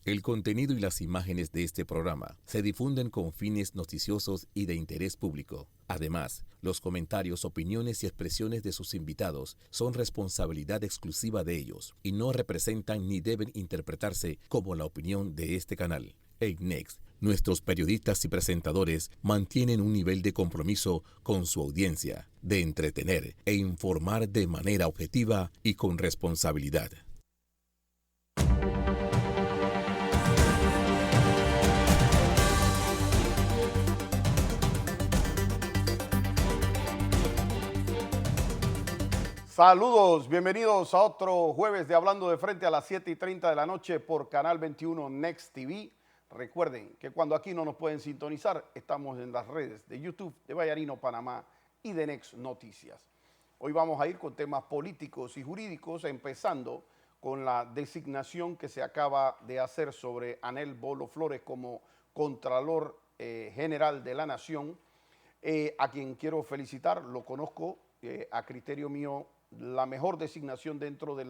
El contenido y las imágenes de este programa se difunden con fines noticiosos y de interés público. Además, los comentarios, opiniones y expresiones de sus invitados son responsabilidad exclusiva de ellos y no representan ni deben interpretarse como la opinión de este canal. En Next, nuestros periodistas y presentadores mantienen un nivel de compromiso con su audiencia, de entretener e informar de manera objetiva y con responsabilidad. Saludos, bienvenidos a otro jueves de Hablando de Frente a las 7:30 de la noche por Canal 21 Next TV. Recuerden que cuando aquí no nos pueden sintonizar, estamos en las redes de YouTube de Vallarino, Panamá y de Next Noticias. Hoy vamos a ir con temas políticos y jurídicos, empezando con la designación que se acaba de hacer sobre Anel Bolo Flores como Contralor General de la Nación, a quien quiero felicitar. Lo conozco, a criterio mío, la mejor designación dentro de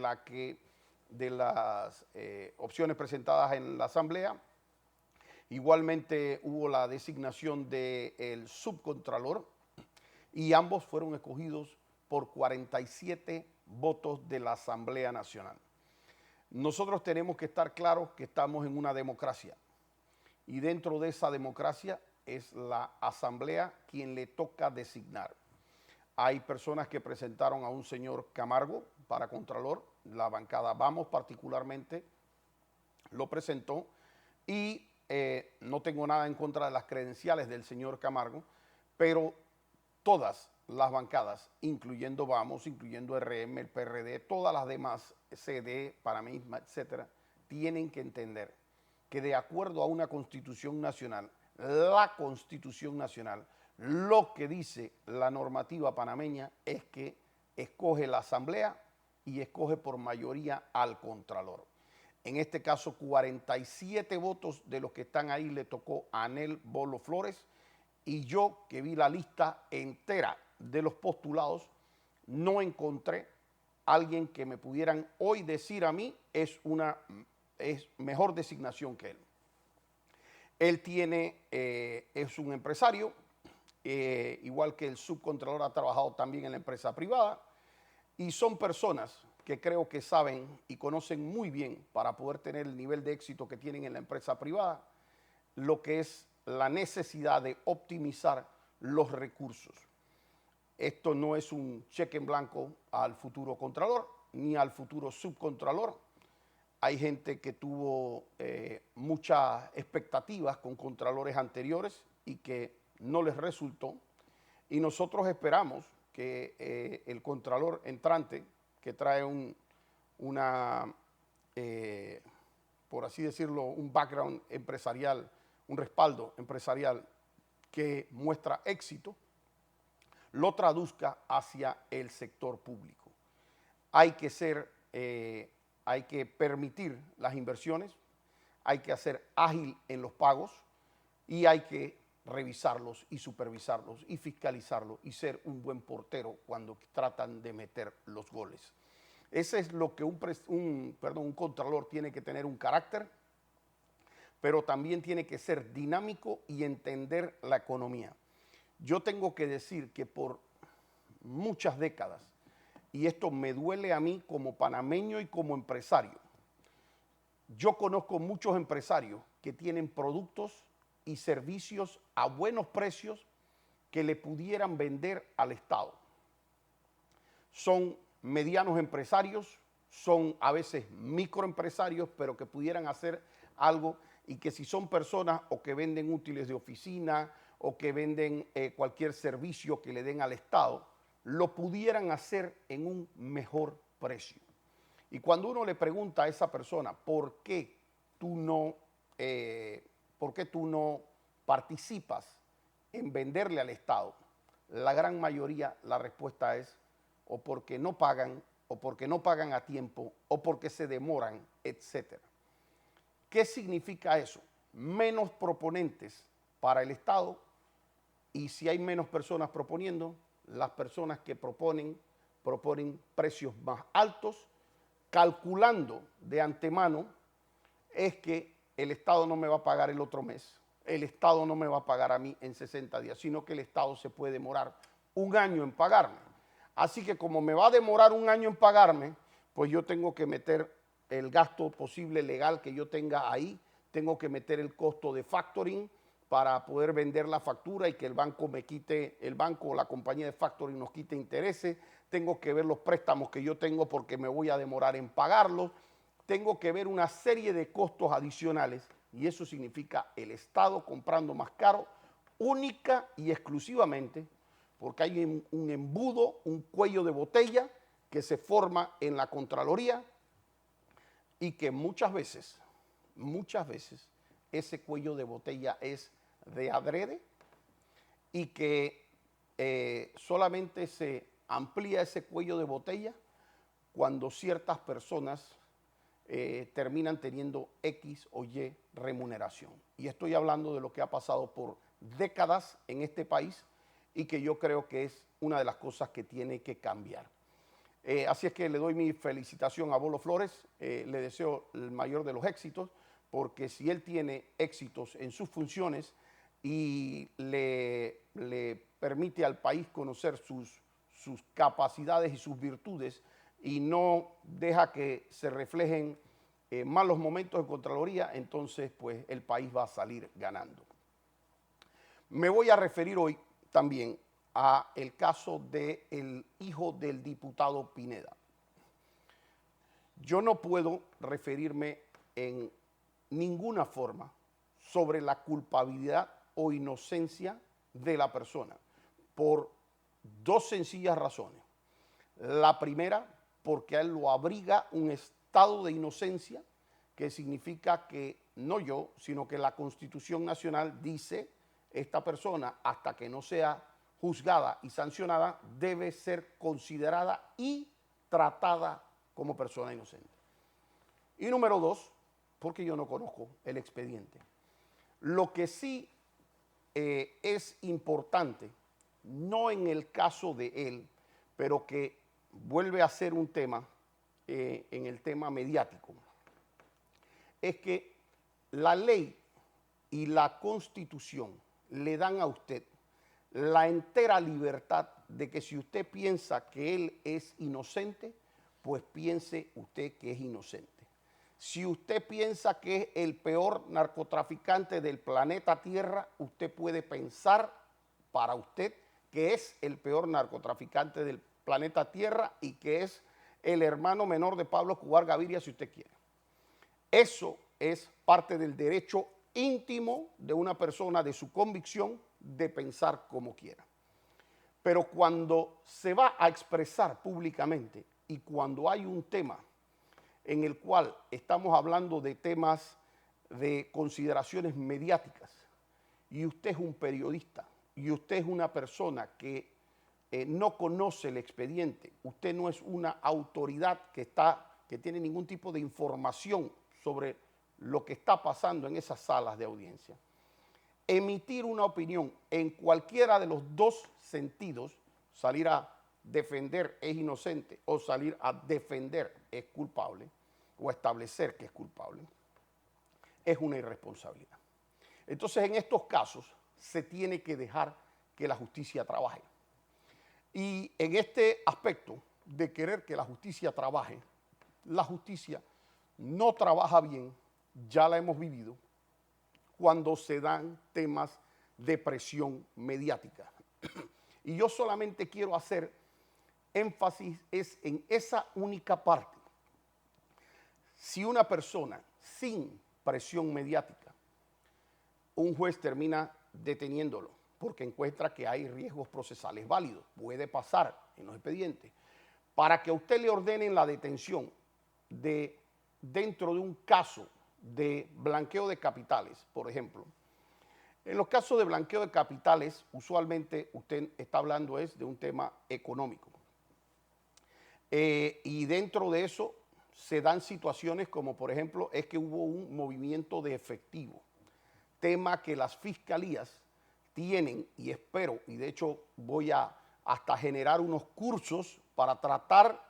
las opciones presentadas en la Asamblea. Igualmente hubo la designación del subcontralor y ambos fueron escogidos por 47 votos de la Asamblea Nacional. Nosotros tenemos que estar claros que estamos en una democracia y dentro de esa democracia es la Asamblea quien le toca designar. Hay personas que presentaron a un señor Camargo para Contralor, la bancada Vamos particularmente lo presentó y no tengo nada en contra de las credenciales del señor Camargo, pero todas las bancadas, incluyendo Vamos, incluyendo RM, el PRD, todas las demás, CD, Panamisma, etcétera, tienen que entender que de acuerdo a una constitución nacional, la constitución nacional, lo que dice la normativa panameña es que escoge la Asamblea y escoge por mayoría al Contralor. En este caso, 47 votos de los que están ahí le tocó a Anel Bolo Flores, y yo, que vi la lista entera de los postulados, no encontré alguien que me pudieran hoy decir a mí es mejor designación que él. Él es un empresario, igual que el subcontralor ha trabajado también en la empresa privada, y son personas que creo que saben y conocen muy bien, para poder tener el nivel de éxito que tienen en la empresa privada, lo que es la necesidad de optimizar los recursos. Esto no es un cheque en blanco al futuro contralor ni al futuro subcontralor. Hay gente que tuvo muchas expectativas con contralores anteriores y que no les resultó. Y nosotros esperamos que el contralor entrante, que trae por así decirlo, un background empresarial, un respaldo empresarial que muestra éxito, lo traduzca hacia el sector público. Hay que permitir las inversiones, hay que hacer ágil en los pagos y hay que revisarlos y supervisarlos y fiscalizarlos y ser un buen portero cuando tratan de meter los goles. Ese es lo que un contralor tiene que tener: un carácter, pero también tiene que ser dinámico y entender la economía. Yo tengo que decir que por muchas décadas, y esto me duele a mí como panameño y como empresario, yo conozco muchos empresarios que tienen productos y servicios a buenos precios que le pudieran vender al Estado. Son medianos empresarios, son a veces microempresarios, pero que pudieran hacer algo, y que si son personas o que venden útiles de oficina o que venden cualquier servicio que le den al Estado, lo pudieran hacer en un mejor precio. Y cuando uno le pregunta a esa persona, ¿por qué tú no participas en venderle al Estado? La gran mayoría, la respuesta es o porque no pagan, o porque no pagan a tiempo, o porque se demoran, etc. ¿Qué significa eso? Menos proponentes para el Estado, y si hay menos personas proponiendo, las personas que proponen precios más altos, calculando de antemano es que el Estado no me va a pagar el otro mes, el Estado no me va a pagar a mí en 60 días, sino que el Estado se puede demorar un año en pagarme. Así que como me va a demorar un año en pagarme, pues yo tengo que meter el gasto posible legal que yo tenga ahí, tengo que meter el costo de factoring para poder vender la factura y que el banco me quite, el banco o la compañía de factoring nos quite intereses, tengo que ver los préstamos que yo tengo porque me voy a demorar en pagarlos, tengo que ver una serie de costos adicionales y eso significa el Estado comprando más caro única y exclusivamente porque hay un embudo, un cuello de botella que se forma en la Contraloría y que muchas veces, ese cuello de botella es de adrede y que solamente se amplía ese cuello de botella cuando ciertas personas terminan teniendo X o Y remuneración. Y estoy hablando de lo que ha pasado por décadas en este país y que yo creo que es una de las cosas que tiene que cambiar. Así es que le doy mi felicitación a Bolo Flores, le deseo el mayor de los éxitos, porque si él tiene éxitos en sus funciones y le permite al país conocer sus capacidades y sus virtudes y no deja que se reflejen malos momentos en Contraloría, entonces pues el país va a salir ganando. Me voy a referir hoy también a el caso del hijo del diputado Pineda. Yo no puedo referirme en ninguna forma sobre la culpabilidad o inocencia de la persona por dos sencillas razones. La primera, porque a él lo abriga un estado de inocencia, que significa que no yo, sino que la Constitución Nacional dice esta persona, hasta que no sea juzgada y sancionada, debe ser considerada y tratada como persona inocente. Y número dos, porque yo no conozco el expediente. Lo que sí es importante, no en el caso de él, pero que vuelve a ser un tema en el tema mediático, es que la ley y la Constitución le dan a usted la entera libertad de que si usted piensa que él es inocente, pues piense usted que es inocente. Si usted piensa que es el peor narcotraficante del planeta Tierra, usted puede pensar para usted que es el peor narcotraficante del planeta Tierra y que es el hermano menor de Pablo Escobar Gaviria, si usted quiere. Eso es parte del derecho íntimo de una persona, de su convicción, de pensar como quiera. Pero cuando se va a expresar públicamente y cuando hay un tema en el cual estamos hablando de temas de consideraciones mediáticas y usted es un periodista y usted es una persona que no conoce el expediente, usted no es una autoridad que tiene ningún tipo de información sobre lo que está pasando en esas salas de audiencia. Emitir una opinión en cualquiera de los dos sentidos, salir a defender es inocente o salir a defender es culpable o establecer que es culpable, es una irresponsabilidad. Entonces, en estos casos se tiene que dejar que la justicia trabaje. Y en este aspecto de querer que la justicia trabaje, la justicia no trabaja bien, ya la hemos vivido, cuando se dan temas de presión mediática. Y yo solamente quiero hacer énfasis en esa única parte. Si una persona sin presión mediática, un juez termina deteniéndolo porque encuentra que hay riesgos procesales válidos, puede pasar en los expedientes, para que a usted le ordenen la detención dentro de un caso de blanqueo de capitales, por ejemplo. En los casos de blanqueo de capitales, usualmente usted está hablando de un tema económico. Y dentro de eso se dan situaciones como, por ejemplo, es que hubo un movimiento de efectivo, tema que las fiscalías tienen, y espero, y de hecho voy a hasta generar unos cursos para tratar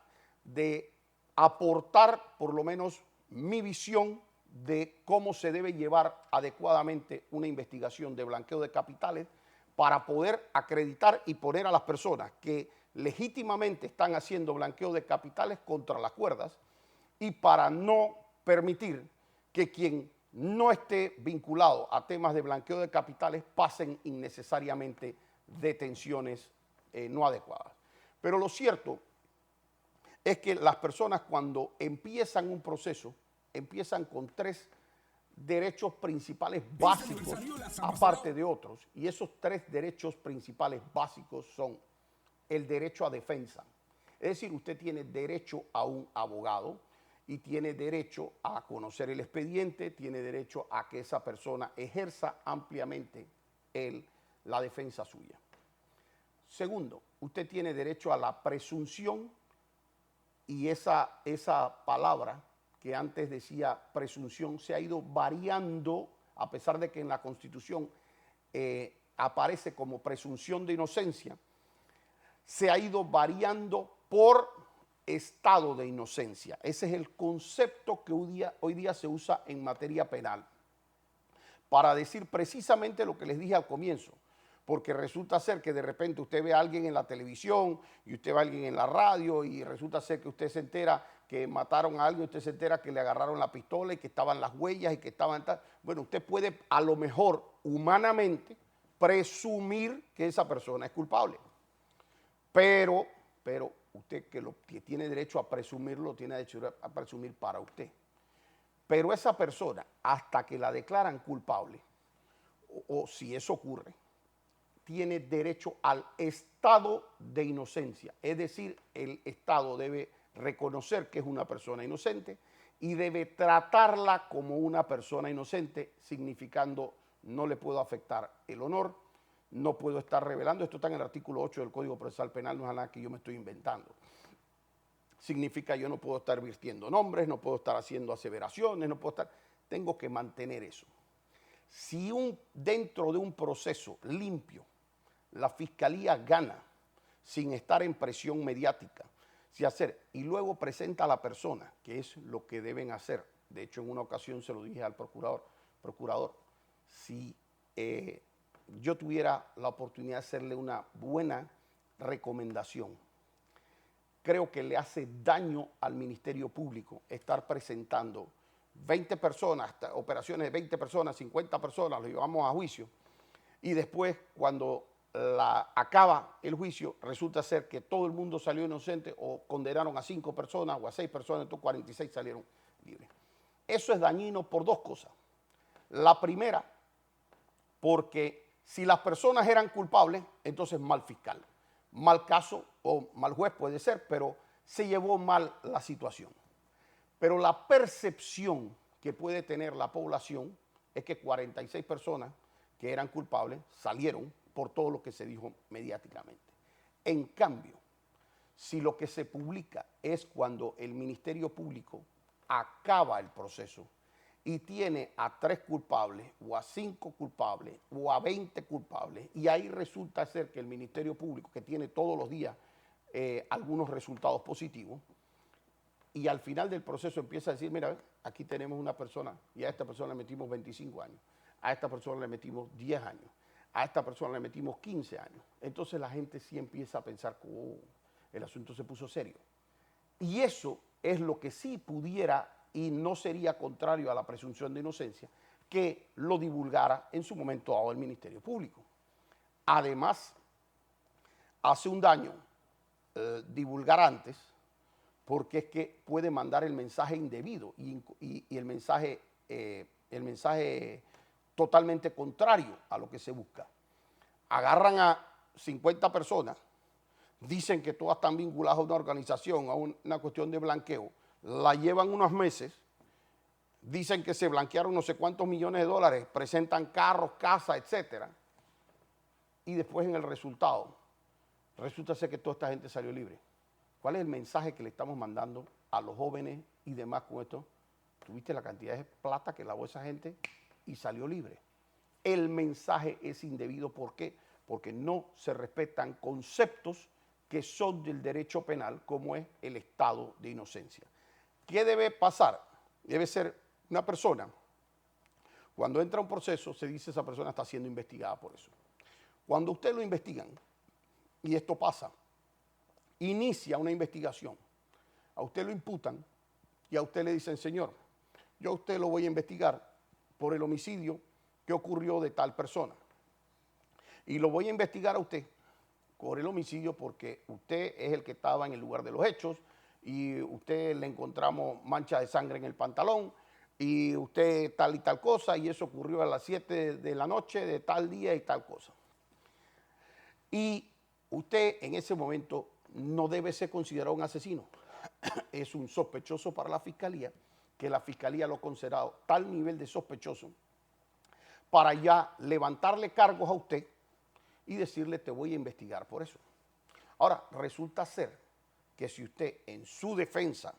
de aportar por lo menos mi visión de cómo se debe llevar adecuadamente una investigación de blanqueo de capitales para poder acreditar y poner a las personas que legítimamente están haciendo blanqueo de capitales contra las cuerdas y para no permitir que quien no esté vinculado a temas de blanqueo de capitales pasen innecesariamente detenciones no adecuadas. Pero lo cierto es que las personas cuando empiezan un proceso, empiezan con 3 derechos principales básicos, aparte de otros, y esos 3 derechos principales básicos son el derecho a defensa. Es decir, usted tiene derecho a un abogado y tiene derecho a conocer el expediente, tiene derecho a que esa persona ejerza ampliamente la defensa suya. Segundo, usted tiene derecho a la presunción, y esa palabra que antes decía presunción se ha ido variando, a pesar de que en la Constitución aparece como presunción de inocencia, se ha ido variando por estado de inocencia. Ese es el concepto que hoy día se usa en materia penal para decir precisamente lo que les dije al comienzo, porque resulta ser que de repente usted ve a alguien en la televisión y usted ve a alguien en la radio y resulta ser que usted se entera que mataron a alguien, usted se entera que le agarraron la pistola y que estaban las huellas y que estaban tal. Bueno, usted puede a lo mejor humanamente presumir que esa persona es culpable, pero usted que tiene derecho a presumirlo, tiene derecho a presumir para usted. Pero esa persona, hasta que la declaran culpable, o si eso ocurre, tiene derecho al estado de inocencia. Es decir, el Estado debe reconocer que es una persona inocente y debe tratarla como una persona inocente, significando no le puedo afectar el honor, no puedo estar revelando. Esto está en el artículo 8 del Código Procesal Penal, no es nada que yo me estoy inventando. Significa yo no puedo estar virtiendo nombres, no puedo estar haciendo aseveraciones, no puedo estar... Tengo que mantener eso. Si dentro de un proceso limpio la fiscalía gana sin estar en presión mediática, y luego presenta a la persona, que es lo que deben hacer. De hecho, en una ocasión se lo dije al procurador, si yo tuviera la oportunidad de hacerle una buena recomendación, creo que le hace daño al Ministerio Público estar presentando 20 personas, operaciones de 20 personas, 50 personas, los llevamos a juicio, y después cuando acaba el juicio, resulta ser que todo el mundo salió inocente o condenaron a 5 personas o a 6 personas, entonces 46 salieron libres. Eso es dañino por 2 cosas. La primera, porque si las personas eran culpables, entonces mal fiscal, mal caso o mal juez puede ser, pero se llevó mal la situación. Pero la percepción que puede tener la población es que 46 personas que eran culpables salieron por todo lo que se dijo mediáticamente. En cambio, si lo que se publica es cuando el Ministerio Público acaba el proceso y tiene a 3 culpables o a 5 culpables o a 20 culpables, y ahí resulta ser que el Ministerio Público, que tiene todos los días algunos resultados positivos, y al final del proceso empieza a decir, mira, aquí tenemos una persona y a esta persona le metimos 25 años, a esta persona le metimos 10 años, a esta persona le metimos 15 años. Entonces la gente sí empieza a pensar que el asunto se puso serio. Y eso es lo que sí pudiera y no sería contrario a la presunción de inocencia, que lo divulgara en su momento dado el Ministerio Público. Además, hace un daño divulgar antes, porque es que puede mandar el mensaje indebido y el mensaje totalmente contrario a lo que se busca. Agarran a 50 personas, dicen que todas están vinculadas a una organización, a una cuestión de blanqueo, la llevan unos meses, dicen que se blanquearon no sé cuántos millones de dólares, presentan carros, casas, etcétera, y después en el resultado, resulta ser que toda esta gente salió libre. ¿Cuál es el mensaje que le estamos mandando a los jóvenes y demás con esto? ¿Tuviste la cantidad de plata que lavó esa gente y salió libre? El mensaje es indebido. ¿Por qué? Porque no se respetan conceptos que son del derecho penal, como es el estado de inocencia. ¿Qué debe pasar? Debe ser Una persona, cuando entra a un proceso, se dice esa persona está siendo investigada por eso. Cuando usted lo investigan, y esto pasa, inicia una investigación, a usted lo imputan y a usted le dicen, señor, yo a usted lo voy a investigar por el homicidio que ocurrió de tal persona. Y lo voy a investigar a usted por el homicidio porque usted es el que estaba en el lugar de los hechos y usted le encontramos mancha de sangre en el pantalón y usted tal y tal cosa y eso ocurrió a las 7 de la noche de tal día y tal cosa. Y usted en ese momento no debe ser considerado un asesino. Es un sospechoso para la fiscalía, que la fiscalía lo ha considerado tal nivel de sospechoso para ya levantarle cargos a usted y decirle te voy a investigar por eso. Ahora, resulta ser que si usted en su defensa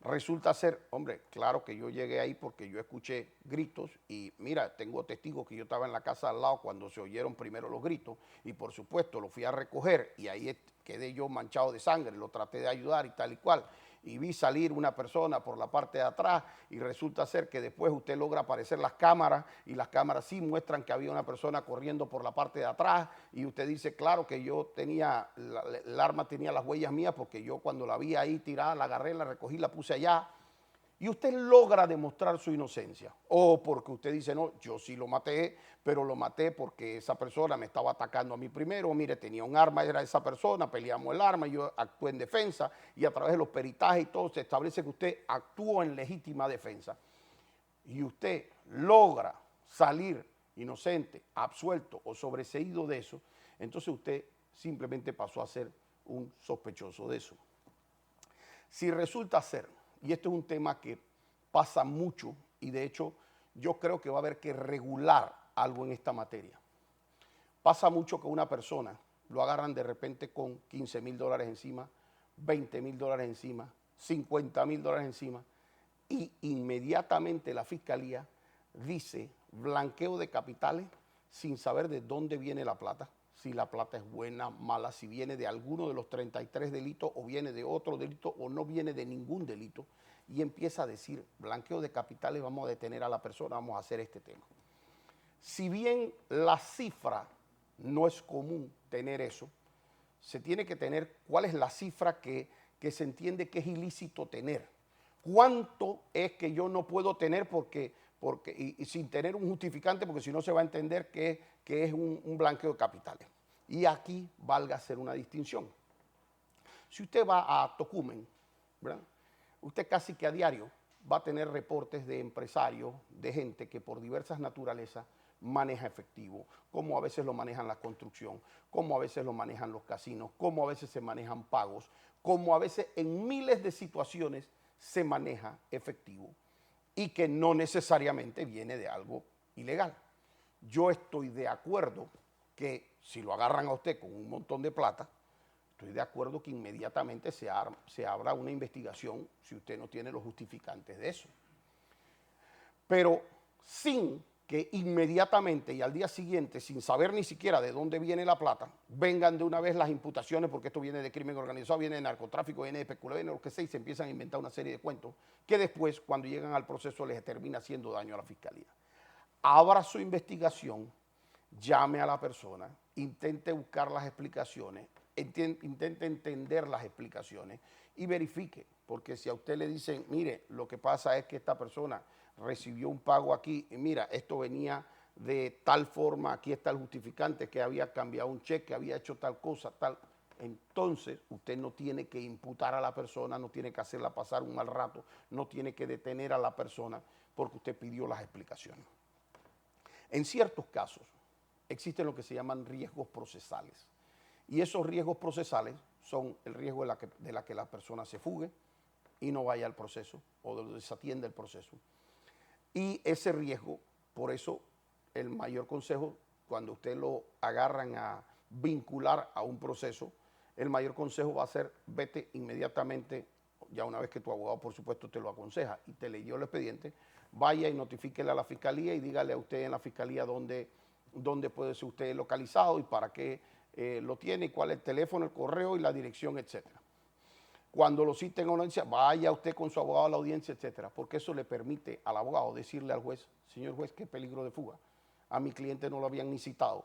resulta ser, hombre, claro que yo llegué ahí porque yo escuché gritos y mira, tengo testigos que yo estaba en la casa al lado cuando se oyeron primero los gritos y por supuesto lo fui a recoger y ahí quedé yo manchado de sangre, lo traté de ayudar y tal y cual. Y vi salir una persona por la parte de atrás y resulta ser que después usted logra aparecer las cámaras y las cámaras sí muestran que había una persona corriendo por la parte de atrás y usted dice, claro que yo tenía, el arma tenía las huellas mías porque yo cuando la vi ahí tirada, la agarré, la recogí, la puse allá. Y usted logra demostrar su inocencia. O porque usted dice, no, yo sí lo maté, pero lo maté porque esa persona me estaba atacando a mí primero. Mire, tenía un arma, era esa persona, peleamos el arma, yo actué en defensa y a través de los peritajes y todo se establece que usted actuó en legítima defensa. Y usted logra salir inocente, absuelto o sobreseído de eso, entonces usted simplemente pasó a ser un sospechoso de eso. Si resulta ser, y esto es un tema que pasa mucho y de hecho yo creo que va a haber que regular algo en esta materia. Pasa mucho que una persona lo agarran de repente con $15,000 encima, $20,000 encima, $50,000 encima y inmediatamente la fiscalía dice blanqueo de capitales sin saber de dónde viene la plata. Si la plata es buena, mala, si viene de alguno de los 33 delitos o viene de otro delito o no viene de ningún delito y empieza a decir blanqueo de capitales, vamos a detener a la persona, vamos a hacer este tema. Si bien la cifra no es común tener eso, se tiene que tener cuál es la cifra que se entiende que es ilícito tener. ¿Cuánto es que yo no puedo tener y sin tener un justificante, porque si no se va a entender que es un blanqueo de capitales? Y aquí valga hacer una distinción. Si usted va a Tocumen, ¿verdad? Usted casi que a diario va a tener reportes de empresarios, de gente que por diversas naturalezas maneja efectivo, como a veces lo manejan la construcción, como a veces lo manejan los casinos, como a veces se manejan pagos, como a veces en miles de situaciones se maneja efectivo y que no necesariamente viene de algo ilegal. Yo estoy de acuerdo que si lo agarran a usted con un montón de plata, estoy de acuerdo que inmediatamente se abra una investigación si usted no tiene los justificantes de eso. Pero sin que inmediatamente y al día siguiente, sin saber ni siquiera de dónde viene la plata, vengan de una vez las imputaciones, porque esto viene de crimen organizado, viene de narcotráfico, viene de especulación, viene de lo que sea, y se empiezan a inventar una serie de cuentos que después, cuando llegan al proceso, les termina haciendo daño a la fiscalía. Abra su investigación, llame a la persona, intente buscar las explicaciones, intente entender las explicaciones y verifique, porque si a usted le dicen, mire, lo que pasa es que esta persona recibió un pago aquí y mira, esto venía de tal forma, aquí está el justificante que había cambiado un cheque, había hecho tal cosa, tal. Entonces usted no tiene que imputar a la persona, no tiene que hacerla pasar un mal rato, no tiene que detener a la persona porque usted pidió las explicaciones. En ciertos casos existen lo que se llaman riesgos procesales y esos riesgos procesales son el riesgo de la que la persona se fugue y no vaya al proceso o desatienda el proceso. Y ese riesgo, por eso el mayor consejo, cuando usted lo agarran a vincular a un proceso, el mayor consejo va a ser vete inmediatamente, ya una vez que tu abogado por supuesto te lo aconseja y te leyó el expediente, vaya y notifíquele a la fiscalía y dígale a usted en la fiscalía dónde puede ser usted localizado y para qué lo tiene y cuál es el teléfono, el correo y la dirección, etcétera. Cuando lo citen a una audiencia, vaya usted con su abogado a la audiencia, etcétera, porque eso le permite al abogado decirle al juez, señor juez, qué peligro de fuga. A mi cliente no lo habían ni citado,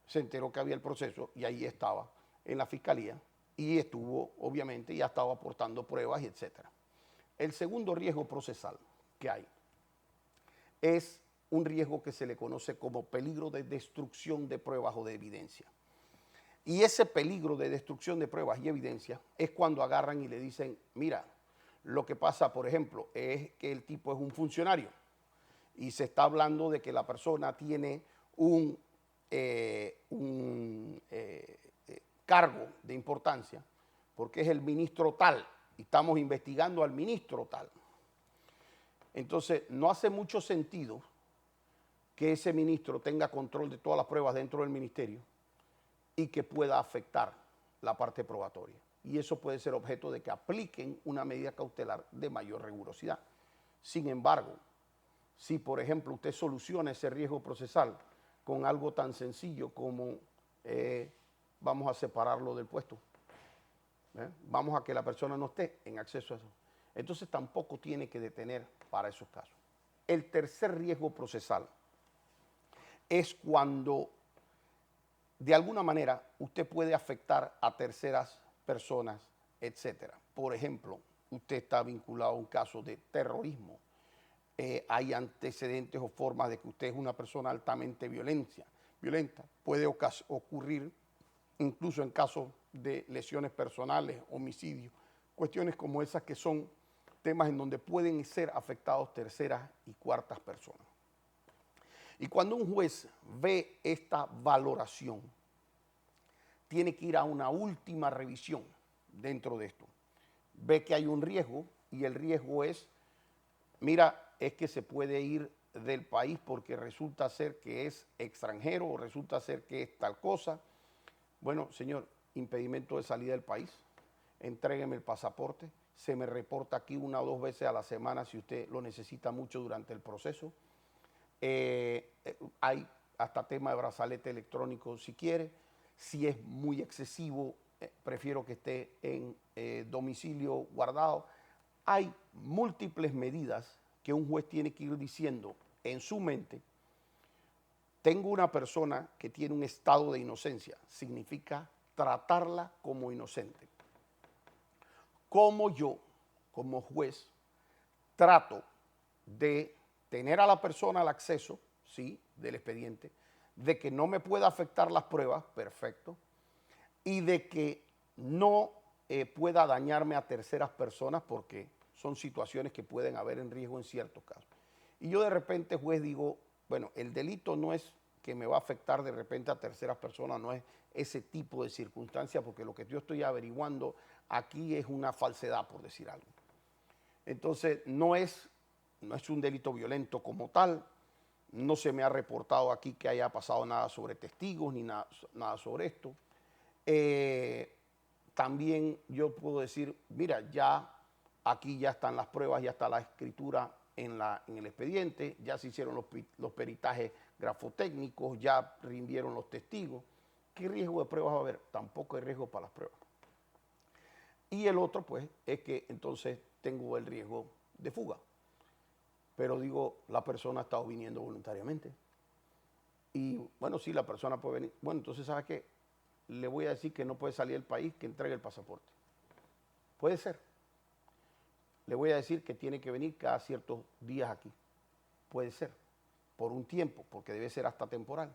se enteró que había el proceso y ahí estaba en la fiscalía y estuvo, obviamente, ya estaba aportando pruebas, etcétera. El segundo riesgo procesal que hay es un riesgo que se le conoce como peligro de destrucción de pruebas o de evidencia. Y ese peligro de destrucción de pruebas y evidencia es cuando agarran y le dicen, mira, lo que pasa, por ejemplo, es que el tipo es un funcionario y se está hablando de que la persona tiene un cargo de importancia porque es el ministro tal y estamos investigando al ministro tal. Entonces, no hace mucho sentido que ese ministro tenga control de todas las pruebas dentro del ministerio y que pueda afectar la parte probatoria. Y eso puede ser objeto de que apliquen una medida cautelar de mayor rigurosidad. Sin embargo, si por ejemplo usted soluciona ese riesgo procesal con algo tan sencillo como vamos a separarlo del puesto, vamos a que la persona no esté en acceso a eso, entonces tampoco tiene que detener para esos casos. El tercer riesgo procesal es cuando de alguna manera usted puede afectar a terceras personas, etcétera. Por ejemplo, usted está vinculado a un caso de terrorismo, hay antecedentes o formas de que usted es una persona altamente violenta. Puede ocurrir incluso en casos de lesiones personales, homicidios, cuestiones como esas que son temas en donde pueden ser afectados terceras y cuartas personas. Y cuando un juez ve esta valoración, tiene que ir a una última revisión dentro de esto. Ve que hay un riesgo y el riesgo es, mira, es que se puede ir del país porque resulta ser que es extranjero o resulta ser que es tal cosa. Bueno, señor, impedimento de salida del país, entrégueme el pasaporte, se me reporta aquí 1 o 2 veces a la semana si usted lo necesita mucho durante el proceso. Hay hasta tema de brazalete electrónico si quiere. Si es muy excesivo, prefiero que esté en domicilio guardado. Hay múltiples medidas que un juez tiene que ir diciendo en su mente. Tengo una persona que tiene un estado de inocencia, significa tratarla como inocente. Como yo, como juez, trato de tener a la persona el acceso, sí, del expediente, de que no me pueda afectar las pruebas, perfecto, y de que no pueda dañarme a terceras personas porque son situaciones que pueden haber en riesgo en ciertos casos. Y yo de repente, juez, digo, bueno, el delito no es que me va a afectar de repente a terceras personas, no es ese tipo de circunstancia, porque lo que yo estoy averiguando aquí es una falsedad, por decir algo. Entonces, no es un delito violento como tal, no se me ha reportado aquí que haya pasado nada sobre testigos ni nada sobre esto. También yo puedo decir, mira, ya aquí ya están las pruebas, ya está la escritura en el expediente, ya se hicieron los peritajes grafotécnicos, ya rindieron los testigos. ¿Qué riesgo de pruebas va a haber? Tampoco hay riesgo para las pruebas. Y el otro, pues, es que entonces tengo el riesgo de fuga. Pero digo, la persona ha estado viniendo voluntariamente. Y bueno, sí, la persona puede venir. Bueno, entonces, ¿sabe qué? Le voy a decir que no puede salir del país, que entregue el pasaporte. Puede ser. Le voy a decir que tiene que venir cada ciertos días aquí. Puede ser. Por un tiempo, porque debe ser hasta temporal.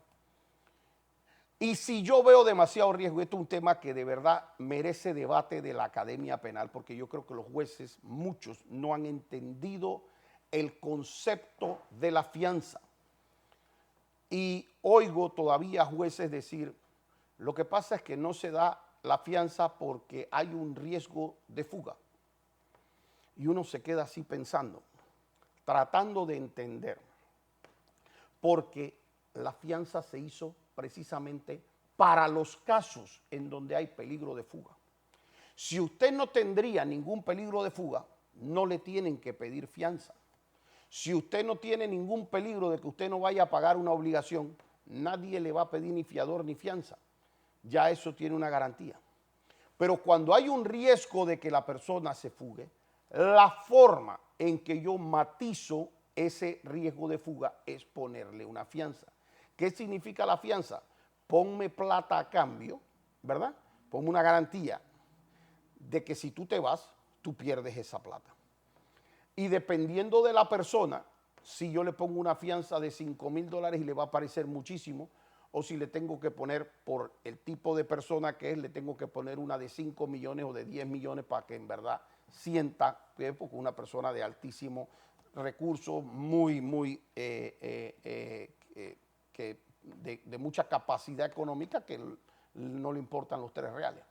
Y si yo veo demasiado riesgo, esto es un tema que de verdad merece debate de la Academia Penal, porque yo creo que los jueces, muchos, no han entendido el concepto de la fianza. Y oigo todavía jueces decir, lo que pasa es que no se da la fianza porque hay un riesgo de fuga. Y uno se queda así pensando, tratando de entender, porque la fianza se hizo precisamente para los casos en donde hay peligro de fuga. Si usted no tendría ningún peligro de fuga, no le tienen que pedir fianza. Si usted no tiene ningún peligro de que usted no vaya a pagar una obligación, nadie le va a pedir ni fiador ni fianza. Ya eso tiene una garantía. Pero cuando hay un riesgo de que la persona se fugue, la forma en que yo matizo ese riesgo de fuga es ponerle una fianza. ¿Qué significa la fianza? Ponme plata a cambio, ¿verdad? Ponme una garantía de que si tú te vas, tú pierdes esa plata. Y dependiendo de la persona, si yo le pongo una fianza de $5,000 y le va a parecer muchísimo, o si le tengo que poner, por el tipo de persona que es, le tengo que poner una de 5 millones o de 10 millones para que en verdad sienta que es porque una persona de altísimo recurso, de mucha capacidad económica que no le importan los 3 reales.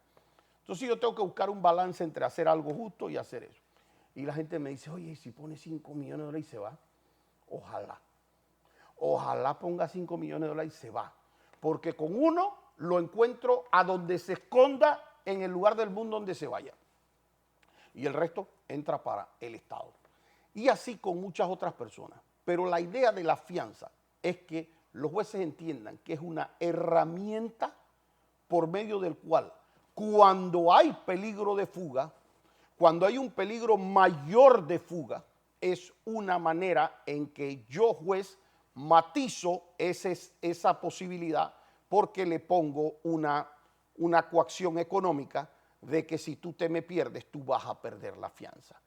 Entonces yo tengo que buscar un balance entre hacer algo justo y hacer eso. Y la gente me dice, oye, si pone 5 millones de dólares y se va, ojalá. Ojalá ponga 5 millones de dólares y se va. Porque con uno lo encuentro a donde se esconda en el lugar del mundo donde se vaya. Y el resto entra para el Estado. Y así con muchas otras personas. Pero la idea de la fianza es que los jueces entiendan que es una herramienta por medio del cual, cuando hay peligro de fuga, cuando hay un peligro mayor de fuga, es una manera en que yo, juez, matizo esa posibilidad porque le pongo una coacción económica de que si tú te me pierdes, tú vas a perder la fianza.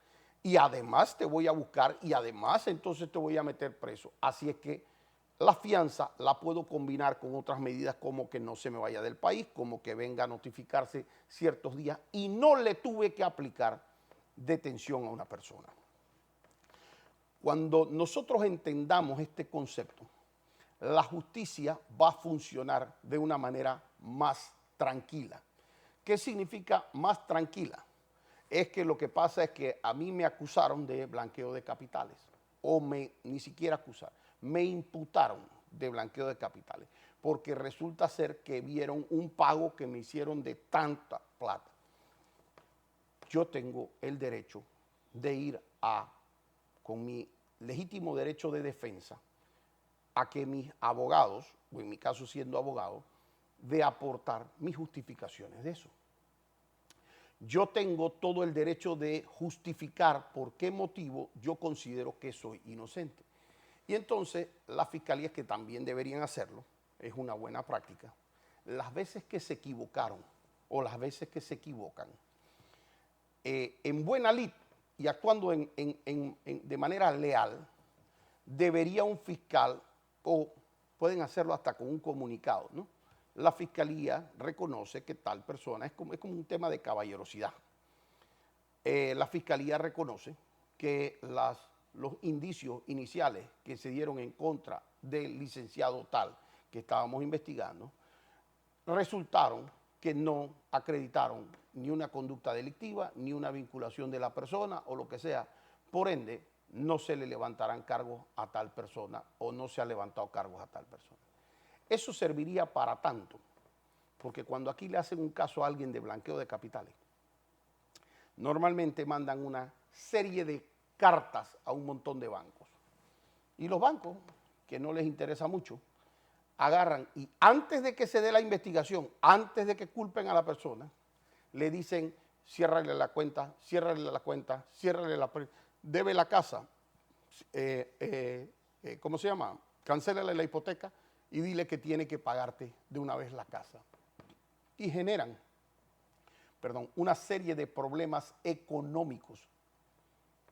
Y además te voy a buscar y además entonces te voy a meter preso. Así es que la fianza la puedo combinar con otras medidas como que no se me vaya del país, como que venga a notificarse ciertos días y no le tuve que aplicar detención a una persona. Cuando nosotros entendamos este concepto, la justicia va a funcionar de una manera más tranquila. ¿Qué significa más tranquila? Es que lo que pasa es que a mí me acusaron de blanqueo de capitales, o ni siquiera acusaron, me imputaron de blanqueo de capitales, porque resulta ser que vieron un pago que me hicieron de tanta plata. Yo tengo el derecho de ir con mi legítimo derecho de defensa, a que mis abogados, o en mi caso siendo abogado, de aportar mis justificaciones de eso. Yo tengo todo el derecho de justificar por qué motivo yo considero que soy inocente. Y entonces las fiscalías, que también deberían hacerlo, es una buena práctica, las veces que se equivocaron o las veces que se equivocan, en buena lid y actuando de manera leal, debería un fiscal, o pueden hacerlo hasta con un comunicado, ¿no? La fiscalía reconoce que tal persona, es como un tema de caballerosidad. La fiscalía reconoce que los indicios iniciales que se dieron en contra del licenciado tal que estábamos investigando resultaron que no acreditaron ni una conducta delictiva, ni una vinculación de la persona o lo que sea. Por ende, no se le levantarán cargos a tal persona o no se han levantado cargos a tal persona. Eso serviría para tanto, porque cuando aquí le hacen un caso a alguien de blanqueo de capitales, normalmente mandan una serie de cartas a un montón de bancos. Y los bancos, que no les interesa mucho, agarran y antes de que se dé la investigación, antes de que culpen a la persona, le dicen, ciérrale la cuenta, ciérrale la cuenta, ciérrale la cuenta, debe la casa, ¿cómo se llama? Cancélale la hipoteca y dile que tiene que pagarte de una vez la casa. Y generan, una serie de problemas económicos,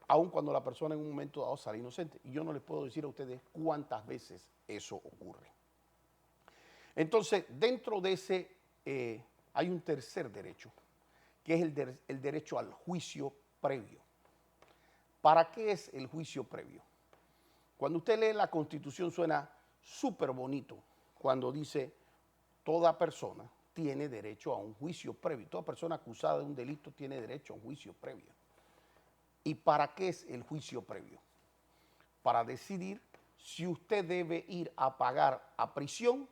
aun cuando la persona en un momento dado sale inocente. Y yo no les puedo decir a ustedes cuántas veces eso ocurre. Entonces, dentro de ese hay un tercer derecho, que es el derecho al juicio previo. ¿Para qué es el juicio previo? Cuando usted lee la Constitución suena súper bonito cuando dice toda persona tiene derecho a un juicio previo. Toda persona acusada de un delito tiene derecho a un juicio previo. ¿Y para qué es el juicio previo? Para decidir si usted debe ir a pagar a prisión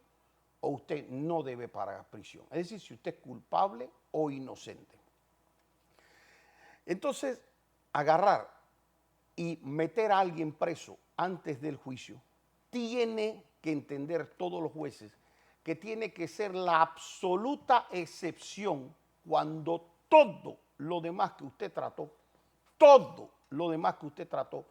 o usted no debe pagar a prisión. Es decir, si usted es culpable o inocente. Entonces, agarrar y meter a alguien preso antes del juicio, tiene que entender todos los jueces que tiene que ser la absoluta excepción cuando todo lo demás que usted trató, todo lo demás que usted trató,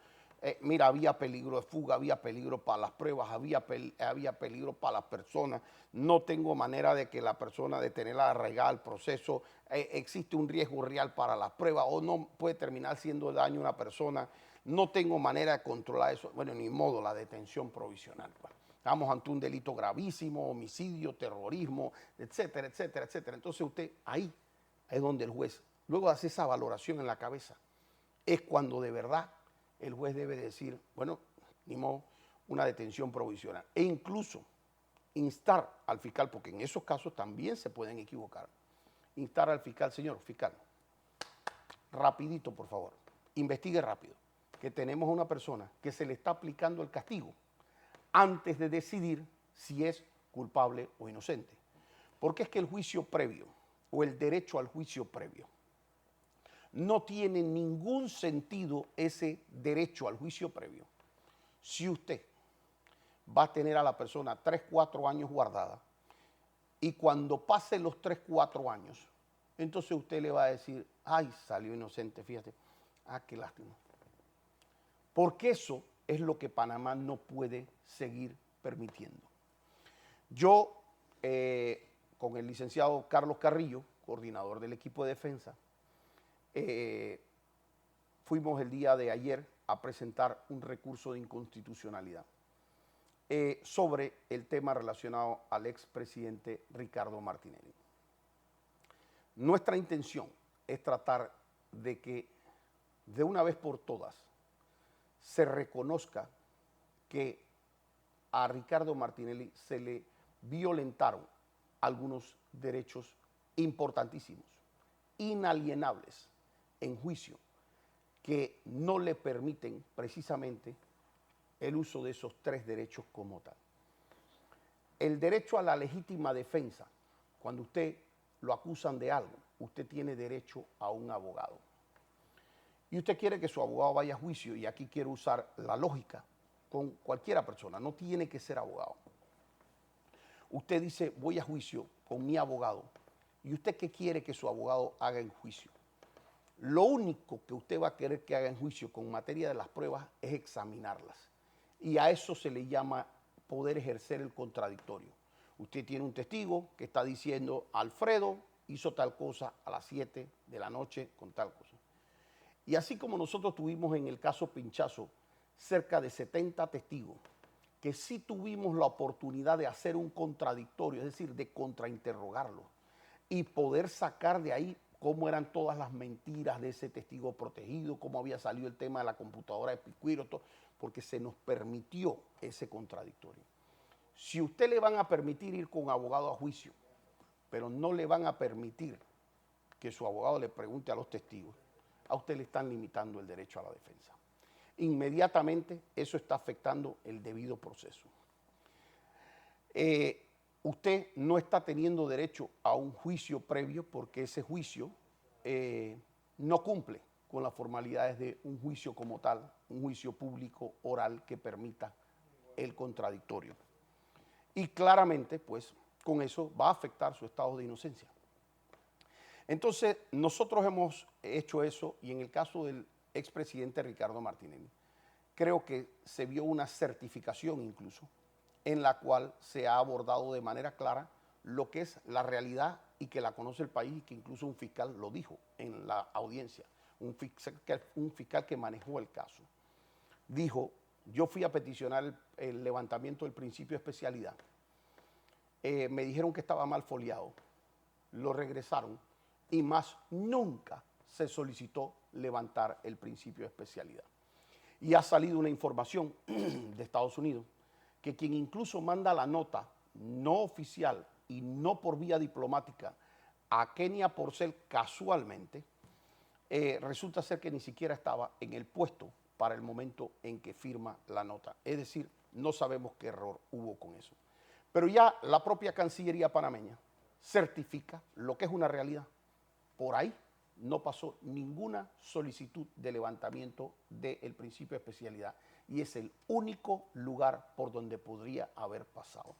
mira, había peligro de fuga, había peligro para las pruebas, había peligro para las personas, no tengo manera de que la persona de tenerla arraigada al proceso, existe un riesgo real para las pruebas o no puede terminar siendo daño a una persona, no tengo manera de controlar eso, bueno, ni modo, la detención provisional. Pues. Estamos ante un delito gravísimo, homicidio, terrorismo, etcétera, etcétera, etcétera. Entonces usted ahí es donde el juez, luego de hacer esa valoración en la cabeza, es cuando de verdad el juez debe decir, bueno, ni modo, una detención provisional. E incluso instar al fiscal, porque en esos casos también se pueden equivocar, instar al fiscal, señor fiscal, rapidito por favor, investigue rápido, que tenemos a una persona que se le está aplicando el castigo antes de decidir si es culpable o inocente. Porque es que el juicio previo o el derecho al juicio previo no tiene ningún sentido ese derecho al juicio previo si usted va a tener a la persona 3, 4 años guardada y cuando pase los 3, 4 años, entonces usted le va a decir, ay, salió inocente, fíjate, qué lástima. Porque eso es lo que Panamá no puede seguir permitiendo. Yo, con el licenciado Carlos Carrillo, coordinador del equipo de defensa, fuimos el día de ayer a presentar un recurso de inconstitucionalidad sobre el tema relacionado al expresidente Ricardo Martinelli. Nuestra intención es tratar de que de una vez por todas se reconozca que a Ricardo Martinelli se le violentaron algunos derechos importantísimos, inalienables, en juicio, que no le permiten precisamente el uso de esos 3 derechos como tal. El derecho a la legítima defensa, cuando usted lo acusan de algo, usted tiene derecho a un abogado. Y usted quiere que su abogado vaya a juicio, y aquí quiero usar la lógica con cualquiera persona, no tiene que ser abogado. Usted dice, voy a juicio con mi abogado, ¿y usted qué quiere que su abogado haga en juicio? Lo único que usted va a querer que haga en juicio con materia de las pruebas es examinarlas. Y a eso se le llama poder ejercer el contradictorio. Usted tiene un testigo que está diciendo, Alfredo hizo tal cosa a las 7 de la noche con tal cosa. Y así como nosotros tuvimos en el caso Pinchazo cerca de 70 testigos, que sí tuvimos la oportunidad de hacer un contradictorio, es decir, de contrainterrogarlo y poder sacar de ahí cómo eran todas las mentiras de ese testigo protegido, cómo había salido el tema de la computadora de Picuiro, porque se nos permitió ese contradictorio. Si usted le van a permitir ir con abogado a juicio, pero no le van a permitir que su abogado le pregunte a los testigos, a usted le están limitando el derecho a la defensa. Inmediatamente eso está afectando el debido proceso. Usted no está teniendo derecho a un juicio previo porque ese juicio no cumple con las formalidades de un juicio como tal, un juicio público oral que permita el contradictorio. Y claramente, pues, con eso va a afectar su estado de inocencia. Entonces, nosotros hemos hecho eso y en el caso del expresidente Ricardo Martinelli, creo que se vio una certificación incluso en la cual se ha abordado de manera clara lo que es la realidad y que la conoce el país y que incluso un fiscal lo dijo en la audiencia, un fiscal que manejó el caso. Dijo, yo fui a peticionar el levantamiento del principio de especialidad, me dijeron que estaba mal foliado, lo regresaron y más nunca se solicitó levantar el principio de especialidad. Y ha salido una información de Estados Unidos que quien incluso manda la nota no oficial y no por vía diplomática a Kenia Porcel casualmente, resulta ser que ni siquiera estaba en el puesto para el momento en que firma la nota. Es decir, no sabemos qué error hubo con eso. Pero ya la propia Cancillería panameña certifica lo que es una realidad. Por ahí no pasó ninguna solicitud de levantamiento del principio de especialidad y es el único lugar por donde podría haber pasado.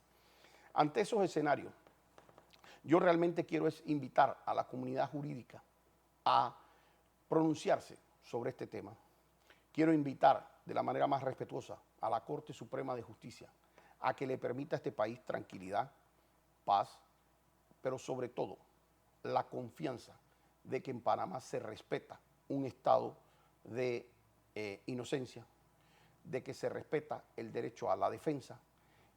Ante esos escenarios, Yo realmente quiero es invitar a la comunidad jurídica a pronunciarse sobre este tema. Quiero invitar de la manera más respetuosa a la Corte Suprema de Justicia a que le permita a este país tranquilidad, paz, pero sobre todo la confianza de que en Panamá se respeta un estado de inocencia, de que se respeta el derecho a la defensa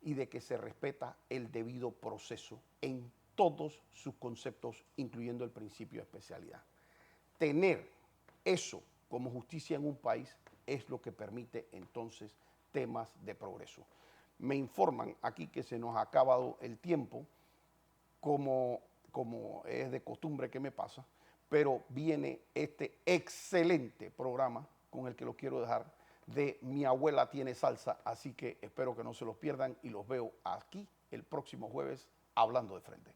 y de que se respeta el debido proceso en todos sus conceptos, incluyendo el principio de especialidad. Tener eso como justicia en un país es lo que permite entonces temas de progreso. Me informan aquí que se nos ha acabado el tiempo, como es de costumbre que me pasa, pero viene este excelente programa con el que lo quiero dejar de Mi Abuela Tiene Salsa, así que espero que no se los pierdan y los veo aquí el próximo jueves hablando de frente.